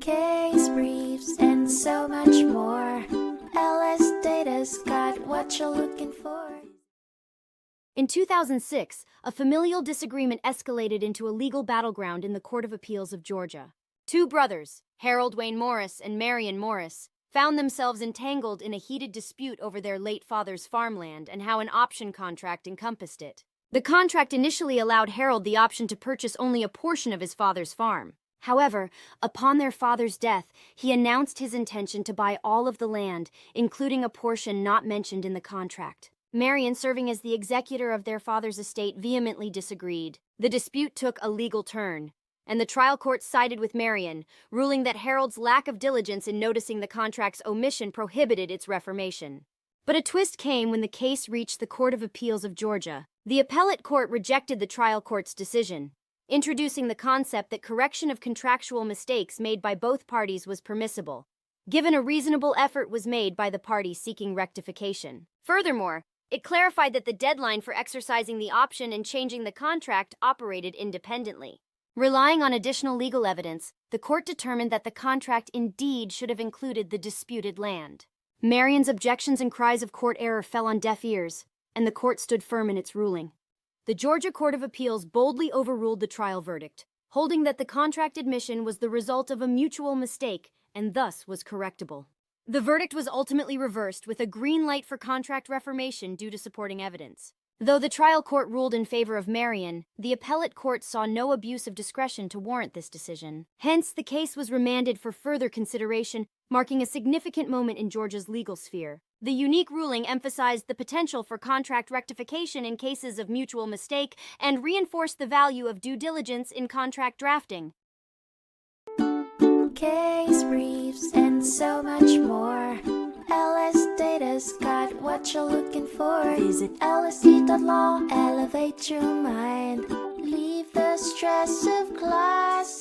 case briefs, and so much more. LSData's got what you're looking for. In 2006, a familial disagreement escalated into a legal battleground in the Court of Appeals of Georgia. Two brothers, Harold Wayne Morris and Marion Morris, found themselves entangled in a heated dispute over their late father's farmland and how an option contract encompassed it. The contract initially allowed Harold the option to purchase only a portion of his father's farm. However, upon their father's death, he announced his intention to buy all of the land, including a portion not mentioned in the contract. Marion, serving as the executor of their father's estate, vehemently disagreed. The dispute took a legal turn, and the trial court sided with Marion, ruling that Harold's lack of diligence in noticing the contract's omission prohibited its reformation. But a twist came when the case reached the Court of Appeals of Georgia. The appellate court rejected the trial court's decision, introducing the concept that correction of contractual mistakes made by both parties was permissible, given a reasonable effort was made by the parties seeking rectification. Furthermore, it clarified that the deadline for exercising the option and changing the contract operated independently. Relying on additional legal evidence, the court determined that the contract indeed should have included the disputed land. Marion's objections and cries of court error fell on deaf ears, and the court stood firm in its ruling. The Georgia Court of Appeals boldly overruled the trial verdict, holding that the contract admission was the result of a mutual mistake and thus was correctable. The verdict was ultimately reversed with a green light for contract reformation due to supporting evidence. Though the trial court ruled in favor of Marion, the appellate court saw no abuse of discretion to warrant this decision. Hence, the case was remanded for further consideration, marking a significant moment in Georgia's legal sphere. The unique ruling emphasized the potential for contract rectification in cases of mutual mistake and reinforced the value of due diligence in contract drafting. Case briefs, and so much more. LSData's got what you're looking for. Visit lsd.law, elevate your mind. Leave the stress of class